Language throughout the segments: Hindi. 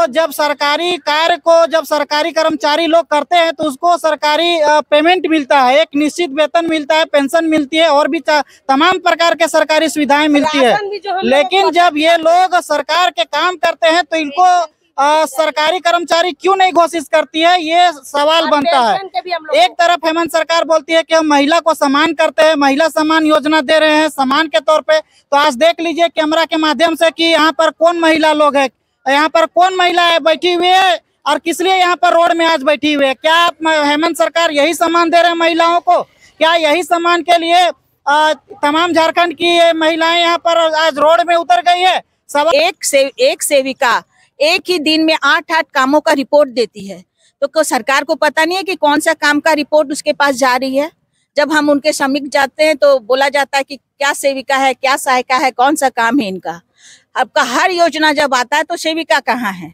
जब सरकारी कार्य को जब सरकारी कर्मचारी लोग करते हैं तो उसको सरकारी पेमेंट मिलता है, एक निश्चित वेतन मिलता है, पेंशन मिलती है और भी तमाम प्रकार के सरकारी सुविधाएं मिलती है। लेकिन जब ये लोग सरकार के काम करते हैं तो इनको सरकारी कर्मचारी क्यों नहीं घोषित करती है, ये सवाल बनता है। एक तरफ हेमंत सरकार बोलती है कि हम महिला को सम्मान करते हैं, महिला सम्मान योजना दे रहे हैं सम्मान के तौर पे। तो आज देख लीजिए कैमरा के माध्यम से कि यहाँ पर कौन महिला लोग है, यहाँ पर कौन महिला है बैठी हुई है और किस लिए यहाँ पर रोड में आज बैठी हुई है। क्या हेमंत सरकार यही सम्मान दे रहे हैं महिलाओं को? क्या यही सम्मान के लिए तमाम झारखंड की महिलाएं यहाँ पर आज रोड में उतर गई है? एक सेविका एक ही दिन में 8 कामों का रिपोर्ट देती है, तो सरकार को पता नहीं है कि कौन सा काम का रिपोर्ट उसके पास जा रही है। जब हम उनके समीप जाते हैं तो बोला जाता है कि क्या सेविका है, क्या सहायिका है, कौन सा काम है इनका। आपका हर योजना जब आता है तो सेविका कहाँ है,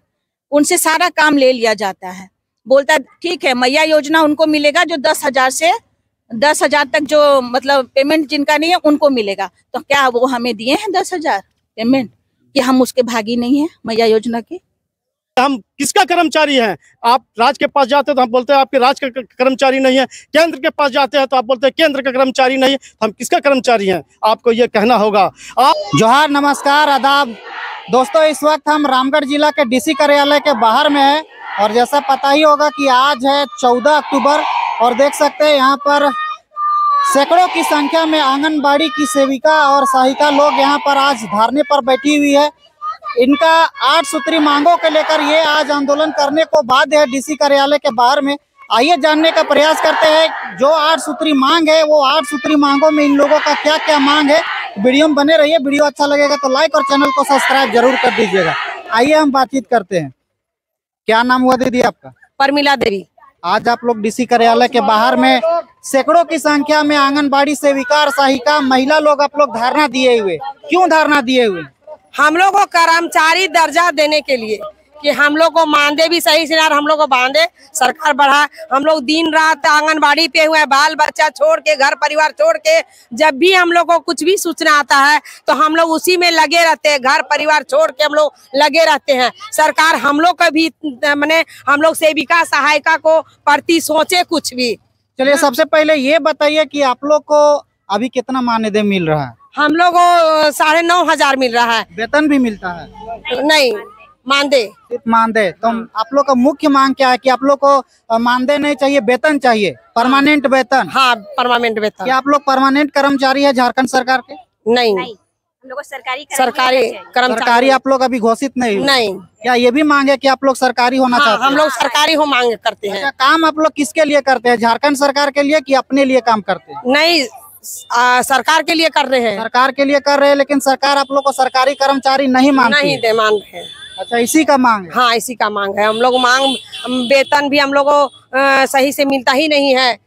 उनसे सारा काम ले लिया जाता है। बोलता ठीक है मैया योजना उनको मिलेगा जो 10,000 से 10,000 तक जो मतलब पेमेंट जिनका नहीं है उनको मिलेगा। तो क्या वो हमें दिए हैं 10,000 पेमेंट कि हम उसके भागी नहीं है मैया योजना के? हम किसका कर्मचारी हैं? आप राज्य के पास जाते हैं तो हम बोलते हैं आपके राज्य का कर्मचारी नहीं है, केंद्र के पास जाते हैं तो आप बोलते हैं केंद्र का कर्मचारी नहीं है। हम किसका कर्मचारी हैं आपको ये कहना होगा। आप जोहार, नमस्कार, आदाब दोस्तों। इस वक्त हम रामगढ़ जिला के डीसी कार्यालय के बाहर में है और जैसा पता ही होगा कि आज है 14 अक्टूबर और देख सकते हैं यहाँ पर सैकड़ों की संख्या में आंगनबाड़ी की सेविका और सहायिका लोग यहाँ पर आज धरने पर बैठी हुई है। इनका 8 सूत्री मांगों के लेकर ये आज आंदोलन करने को बाध्य है डीसी कार्यालय के बाहर में। आइए जानने का प्रयास करते हैं जो 8 सूत्री मांग है वो 8 सूत्री मांगों में इन लोगों का क्या क्या मांग है। वीडियो में बने रहिए, वीडियो अच्छा लगेगा तो लाइक और चैनल को सब्सक्राइब जरूर कर दीजिएगा। आइए हम बातचीत करते हैं। क्या नाम हुआ दीदी आपका? परमिला देवी। आज आप लोग डीसी कार्यालय के बाहर में सैकड़ों की संख्या में आंगनबाड़ी सेविका और सहायिका महिला लोग आप लोग धरना दिए हुए, क्यों धरना दिए हुए? हम लोग को कर्मचारी दर्जा देने के लिए कि हम लोग को मानदे भी सही से हम लोग को बांधे, सरकार बढ़ा। हम लोग दिन रात आंगनबाड़ी पे हुए, बाल बच्चा छोड़ के, घर परिवार छोड़ के, जब भी हम लोग को कुछ भी सूचना आता है तो हम लोग उसी में लगे रहते हैं। घर परिवार छोड़ के हम लोग लगे रहते हैं। सरकार हम लोग का भी मैंने हम लोग सेविका सहायिका को प्रति सोचे कुछ भी। चलिए सबसे पहले ये बताइए कि आप लोग को अभी कितना मानदेय मिल रहा है? हम लोग को 9,500 मिल रहा है। वेतन भी मिलता है? नहीं, मानदेय सिर्फ मानदेय। तो आप लोग का मुख्य मांग क्या है कि आप लोग को मानदेय नहीं चाहिए, वेतन चाहिए, परमानेंट वेतन? हाँ, परमानेंट वेतन। क्या आप लोग परमानेंट कर्मचारी है झारखंड सरकार के? नहीं, हम लोग सरकारी सरकारी आप लोग अभी घोषित नहीं। क्या ये भी मांग है कि आप लोग सरकारी होना चाहते हैं? हम लोग सरकारी हो मांग करते हैं। अच्छा, काम आप लोग किसके लिए करते हैं? झारखंड सरकार के लिए कि अपने लिए काम करते हैं? नहीं, सरकार के लिए कर रहे हैं। सरकार के लिए कर रहे हैं, लेकिन सरकार आप लोग को सरकारी कर्मचारी नहीं मानती है? नहीं मान रहे हैं। अच्छा, इसी का मांग है? हाँ, इसी का मांग है। हम लोग वेतन भी हम लोग को सही से मिलता ही नहीं है।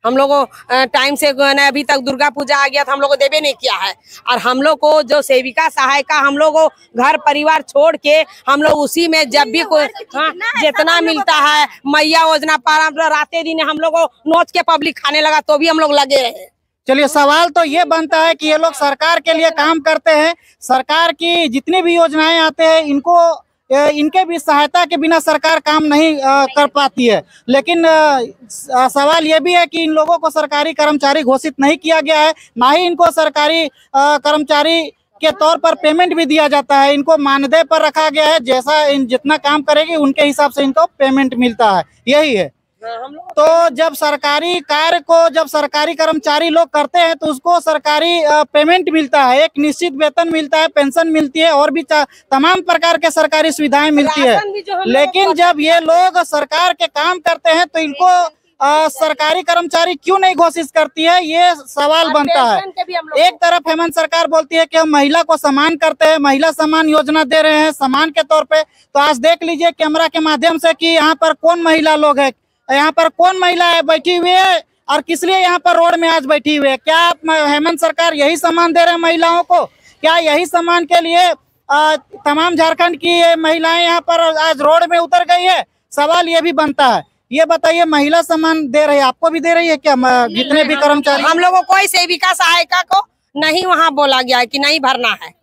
हम लोग को टाइम से अभी तक दुर्गा पूजा आ गया था, हम लोग को देवे नहीं किया है। और हम लोग को जो सेविका सहायिका हम लोग को घर परिवार छोड़ के हम लोग उसी में जब भी कोई जितना मिलता है मैया योजना पर रातें दिन हम लोग को नोच के पब्लिक खाने लगा तो भी हम लोग लगे रहे। चलिए सवाल तो ये बनता है कि ये लोग सरकार के लिए काम करते हैं, सरकार की जितनी भी योजनाएं आते हैं इनके भी सहायता के बिना सरकार काम नहीं कर पाती है। लेकिन सवाल ये भी है कि इन लोगों को सरकारी कर्मचारी घोषित नहीं किया गया है, ना ही इनको सरकारी कर्मचारी के तौर पर पेमेंट भी दिया जाता है। इनको मानदेय पर रखा गया है, जैसा जितना काम करेगी उनके हिसाब से इनको पेमेंट मिलता है, यही है। तो जब सरकारी कार्य को जब सरकारी कर्मचारी लोग करते हैं तो उसको सरकारी पेमेंट मिलता है, एक निश्चित वेतन मिलता है, पेंशन मिलती है और भी तमाम प्रकार के सरकारी सुविधाएं मिलती है। लेकिन जब ये लोग सरकार के काम करते हैं तो इनको सरकारी कर्मचारी क्यों नहीं घोषित करती है, ये सवाल बनता है। एक तरफ हेमंत सरकार बोलती है कि हम महिला को सम्मान करते हैं, महिला सम्मान योजना दे रहे हैं सम्मान के तौर पे। तो आज देख लीजिए कैमरा के माध्यम से कि यहाँ पर कौन महिला लोग है, यहाँ पर कौन महिला है बैठी हुई है और किस लिए यहाँ पर रोड में आज बैठी हुई है। क्या हेमंत सरकार यही सम्मान दे रहे हैं महिलाओं को? क्या यही सम्मान के लिए तमाम झारखंड की महिलाएं यहाँ पर आज रोड में उतर गई है? सवाल ये भी बनता है। ये बताइए, महिला सम्मान दे रही है, आपको भी दे रही है क्या? जितने भी कर्मचारी हम लोगों को कोई सेविका सहायिका को नहीं वहाँ बोला गया है कि नहीं भरना है।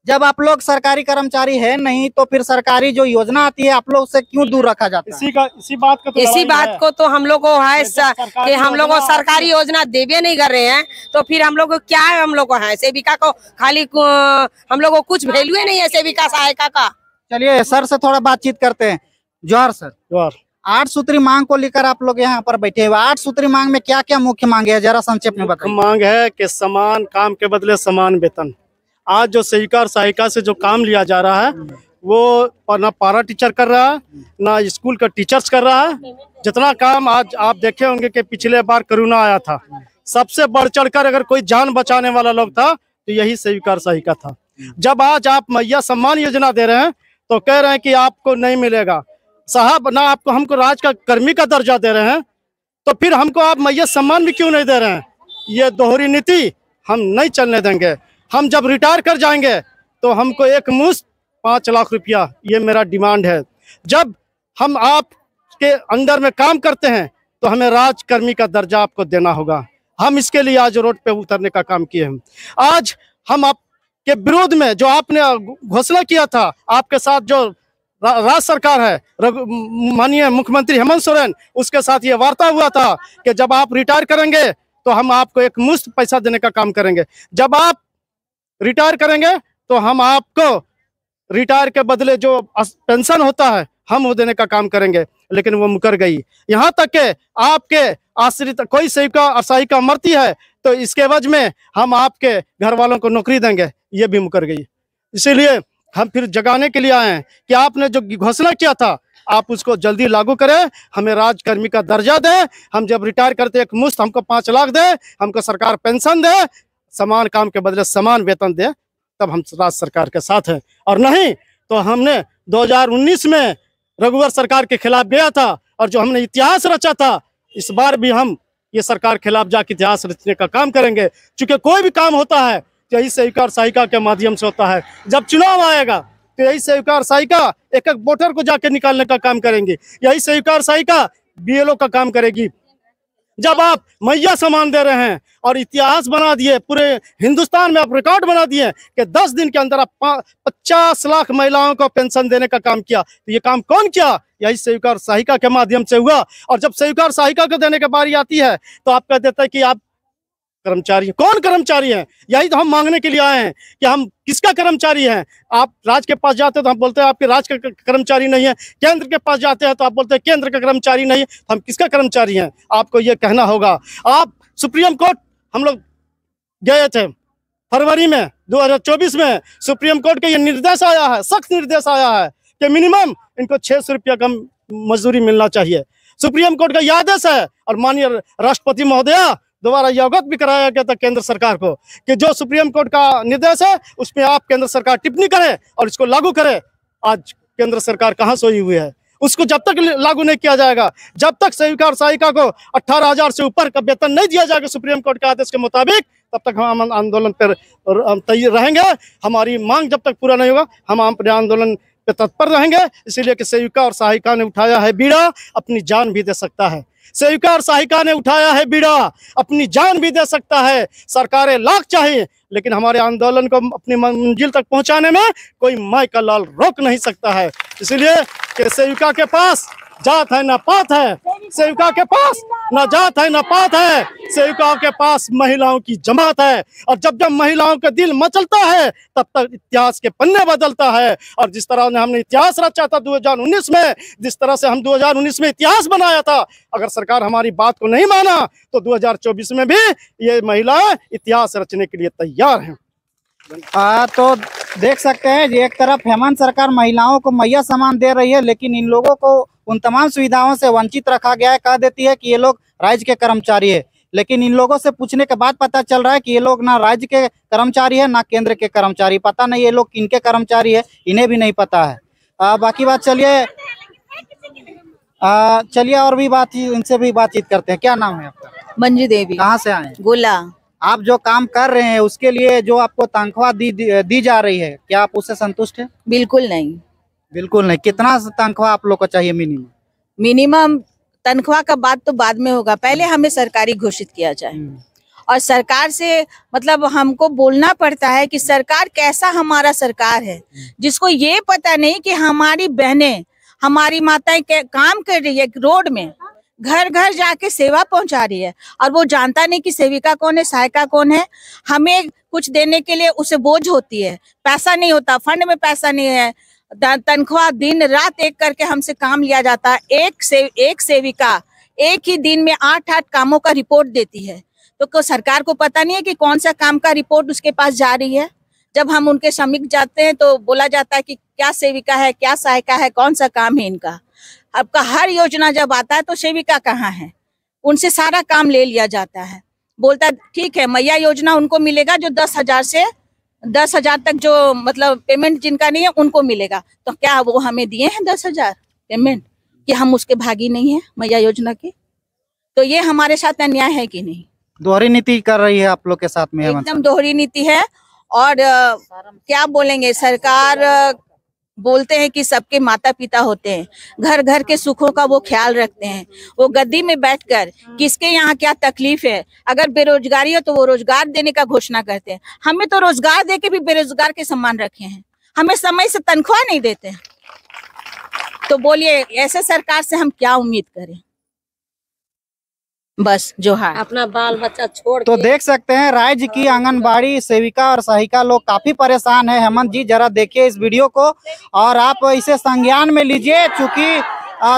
जब आप लोग सरकारी कर्मचारी है नहीं तो फिर सरकारी जो योजना आती है आप लोग उससे क्यों दूर रखा जाता है? इसी बात को तो हम लोग को है कि हम लोग को योजना सरकारी योजना देवे नहीं कर रहे हैं, तो फिर हम लोग को क्या है, हम लोग को है सेविका को खाली हम लोग को कुछ वैल्यू नहीं है सेविका सहायिका का। चलिए सर से थोड़ा बातचीत करते हैं। जोहार सर। जोहार। 8 सूत्री मांग को लेकर आप लोग यहाँ पर बैठे हुए, 8 सूत्री मांग में क्या क्या मुख्य मांग है, जरा संक्षेप में बताइए। मांग है कि समान काम के बदले समान वेतन। आज जो सेविका और सहायिका से जो काम लिया जा रहा है वो ना पारा टीचर कर रहा है ना स्कूल का टीचर्स कर रहा है। जितना काम आज आप देखे होंगे कि पिछले बार कोरोना आया था, सबसे बढ़ चढ़कर अगर कोई जान बचाने वाला लोग था तो यही सेविका और सहायिका था। जब आज आप मैया सम्मान योजना दे रहे हैं तो कह रहे हैं कि आपको नहीं मिलेगा साहब, ना आपको हमको राज का कर्मी का दर्जा दे रहे हैं तो फिर हमको आप मैया सम्मान भी क्यों नहीं दे रहे हैं? ये दोहरी नीति हम नहीं चलने देंगे। हम जब रिटायर कर जाएंगे तो हमको एक मुश्त 5 लाख रुपया, ये मेरा डिमांड है। जब हम आपके अंडर में काम करते हैं तो हमें राजकर्मी का दर्जा आपको देना होगा। हम इसके लिए आज रोड पे उतरने का काम किए हैं। आज हम आपके विरोध में जो आपने घोषणा किया था, आपके साथ जो राज्य सरकार है, माननीय मुख्यमंत्री हेमंत सोरेन, उसके साथ ये वार्ता हुआ था कि जब आप रिटायर करेंगे तो हम आपको एक मुश्त पैसा देने का काम करेंगे। जब आप रिटायर करेंगे तो हम आपको रिटायर के बदले जो पेंशन होता है हम वो देने का काम करेंगे, लेकिन वो मुकर गई। यहाँ तक के आपके आश्रित कोई सेविका और सहायिका मरती है तो इसके एवज में हम आपके घर वालों को नौकरी देंगे, ये भी मुकर गई। इसीलिए हम फिर जगाने के लिए आए हैं कि आपने जो घोषणा किया था आप उसको जल्दी लागू करें, हमें राजकर्मी का दर्जा दें। हम जब रिटायर करते एक मुश्त हमको 5 लाख दे, हमको सरकार पेंशन दे, समान काम के बदले समान वेतन दे, तब हम राज्य सरकार के साथ हैं। और नहीं तो हमने 2019 में रघुवर सरकार के खिलाफ गया था और जो हमने इतिहास रचा था, इस बार भी हम ये सरकार के खिलाफ जाकर इतिहास रचने का काम करेंगे। क्योंकि कोई भी काम होता है यही सेविका और सहायिका के माध्यम से होता है। जब चुनाव आएगा तो यही सेविका और सहायिका एक एक वोटर को जाके निकालने का काम करेंगे, यही सेविका और सहायिका बीएलओ का काम करेगी। जब आप मैया सम्मान दे रहे हैं और इतिहास बना दिए, पूरे हिंदुस्तान में आप रिकॉर्ड बना दिए कि 10 दिन के अंदर आप 50 लाख महिलाओं को पेंशन देने का काम किया, तो ये काम कौन किया? यही सेविका और सहायिका के माध्यम से हुआ। और जब सेविका और सहायिका को देने की बारी आती है तो आप कह देते हैं कि आप कर्मचारी हैं। कौन कर्मचारी है? यही तो हम मांगने के लिए आए हैं कि हम किसका कर्मचारी हैं। आप राज्य के पास जाते हैं तो हम बोलते हैं आपके राज्य का कर्मचारी नहीं है, केंद्र के पास जाते हैं तो आप बोलते हैं केंद्र का कर्मचारी नहीं है, तो हम किसका कर्मचारी हैं? आपको ये कहना होगा। आप सुप्रीम कोर्ट हम लोग गए थे फरवरी में 2024 में, सुप्रीम कोर्ट का ये निर्देश आया है, सख्त निर्देश आया है कि मिनिमम इनको 600 रुपया का मजदूरी मिलना चाहिए। सुप्रीम कोर्ट का यह आदेश है और माननीय राष्ट्रपति महोदया दोबारा ये अवगत भी कराया गया था केंद्र सरकार को कि जो सुप्रीम कोर्ट का निर्देश है उसमें आप केंद्र सरकार टिप्पणी करे और इसको लागू करे। आज केंद्र सरकार कहाँ सोई हुई है? उसको जब तक लागू नहीं किया जाएगा, जब तक सेविका और सहायिका को 18,000 से ऊपर का वेतन नहीं दिया जाएगा सुप्रीम कोर्ट के आदेश के मुताबिक, तब तक हम आंदोलन पर तैयार रहेंगे। हमारी मांग जब तक पूरा नहीं होगा हम अपने आंदोलन पे तत्पर रहेंगे। इसीलिए कि सेविका और सहायिका ने उठाया है बीड़ा, अपनी जान भी दे सकता है। सेविका और सहायिका ने उठाया है बीड़ा, अपनी जान भी दे सकता है। सरकारें लाख चाहिए लेकिन हमारे आंदोलन को अपनी मंजिल तक पहुंचाने में कोई माई का लाल रोक नहीं सकता है। इसलिए कि सेविका के पास जात है ना पात है, सेविका के पास ना जात है ना पात है, सेविकाओं के पास महिलाओं की जमात है। और जब जब महिलाओं का दिल मचलता है तब तक इतिहास के पन्ने बदलता है। और जिस तरह हमने इतिहास रचा था 2019 में, जिस तरह से हम 2019 में इतिहास बनाया था, अगर सरकार हमारी बात को नहीं माना तो 2024 में भी ये महिलाएं इतिहास रचने के लिए तैयार हैं। तो देख सकते हैं जी, एक तरफ हेमंत सरकार महिलाओं को मैया सम्मान दे रही है लेकिन इन लोगों को उन तमाम सुविधाओं से वंचित रखा गया है। कह देती है कि ये लोग राज्य के कर्मचारी है, लेकिन इन लोगों से पूछने के बाद पता चल रहा है कि ये लोग ना राज्य के कर्मचारी है ना केंद्र के कर्मचारी। पता नहीं ये लोग किनके कर्मचारी है, इन्हें भी नहीं पता है। बाकी बात चलिए और भी इनसे भी बातचीत करते हैं। क्या नाम है आपका? मंजू देवी। कहाँ से आए? गोला। आप जो काम कर रहे हैं उसके लिए जो आपको तनख्वाह दी जा रही है, क्या आप उससे संतुष्ट हैं? बिल्कुल नहीं। बिल्कुल नहीं। कितना तनख्वाह आप लोग को चाहिए मिनिमम? मिनिमम तनख्वाह का बात तो बाद में होगा, पहले हमें सरकारी घोषित किया जाए और सरकार से मतलब हमको बोलना पड़ता है कि सरकार कैसा हमारा सरकार है, जिसको ये पता नहीं कि हमारी बहनें, हमारी माताएं काम कर रही है, रोड में घर घर जाके सेवा पहुंचा रही है, और वो जानता नहीं कि सेविका कौन है, सहायिका कौन है। हमें कुछ देने के लिए उसे बोझ होती है, पैसा नहीं होता, फंड में पैसा नहीं है, तनख्वाह दिन रात एक करके हमसे काम लिया जाता है। एक सेविका एक ही दिन में 8-8 कामों का रिपोर्ट देती है, तो सरकार को पता नहीं है कि कौन सा काम का रिपोर्ट उसके पास जा रही है। जब हम उनके समीप जाते हैं तो बोला जाता है कि क्या सेविका है, क्या सहायिका है, कौन सा काम है इनका। आपका हर योजना जब आता है तो सेविका कहाँ है, उनसे सारा काम ले लिया जाता है। बोलता ठीक है मैया योजना उनको मिलेगा जो 10,000 से 10,000 तक जो मतलब पेमेंट जिनका नहीं है उनको मिलेगा। तो क्या वो हमें दिए हैं 10,000 पेमेंट कि हम उसके भागी नहीं है मैया योजना के? तो ये हमारे साथ अन्याय है कि नहीं? दोहरी नीति कर रही है आप लोग के साथ में। एकदम दोहरी नीति है। और क्या बोलेंगे, सरकार बोलते हैं कि सबके माता पिता होते हैं, घर घर के सुखों का वो ख्याल रखते हैं। वो गद्दी में बैठकर किसके यहाँ क्या तकलीफ है, अगर बेरोजगारी है तो वो रोजगार देने का घोषणा करते हैं। हमें तो रोजगार देके भी बेरोजगार के समान रखे हैं, हमें समय से तनख्वाह नहीं देते। तो बोलिए ऐसे सरकार से हम क्या उम्मीद करें? बस जो है अपना बाल बच्चा छोड़ तो देख सकते हैं राज्य की आंगनबाड़ी सेविका और सहायिका लोग काफी परेशान है। हेमंत जी जरा देखिए इस वीडियो को और आप इसे संज्ञान में लीजिए, क्योंकि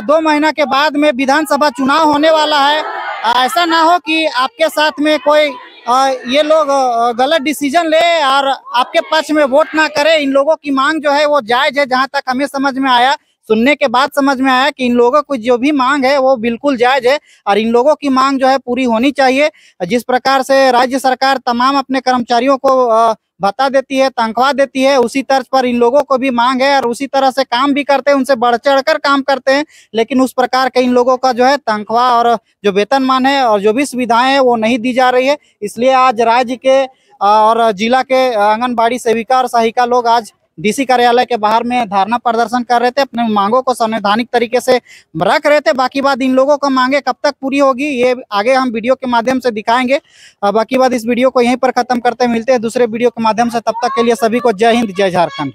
2 महीना के बाद में विधानसभा चुनाव होने वाला है। ऐसा ना हो कि आपके साथ में कोई ये लोग गलत डिसीजन ले और आपके पक्ष में वोट ना करे। इन लोगों की मांग जो है वो जायज है, जहां तक हमें समझ में आया, सुनने के बाद समझ में आया कि इन लोगों को जो भी मांग है वो बिल्कुल जायज है और इन लोगों की मांग जो है पूरी होनी चाहिए। जिस प्रकार से राज्य सरकार तमाम अपने कर्मचारियों को भत्ता देती है, तनख्वाह देती है, उसी तर्ज पर इन लोगों को भी मांग है और उसी तरह से काम भी करते हैं, उनसे बढ़ चढ़ कर काम करते हैं। लेकिन उस प्रकार के इन लोगों का जो है तनख्वाह और जो वेतनमान है और जो भी सुविधाएं हैं वो नहीं दी जा रही है। इसलिए आज राज्य के और जिला के आंगनबाड़ी सेविका और सहायिका लोग आज डीसी कार्यालय के बाहर में धरना प्रदर्शन कर रहे थे, अपने मांगों को संवैधानिक तरीके से रख रहे थे। बाकी बात इन लोगों का मांगे कब तक पूरी होगी ये आगे हम वीडियो के माध्यम से दिखाएंगे। बाकी बात इस वीडियो को यहीं पर खत्म करते मिलते हैं दूसरे वीडियो के माध्यम से। तब तक के लिए सभी को जय हिंद, जय झारखंड।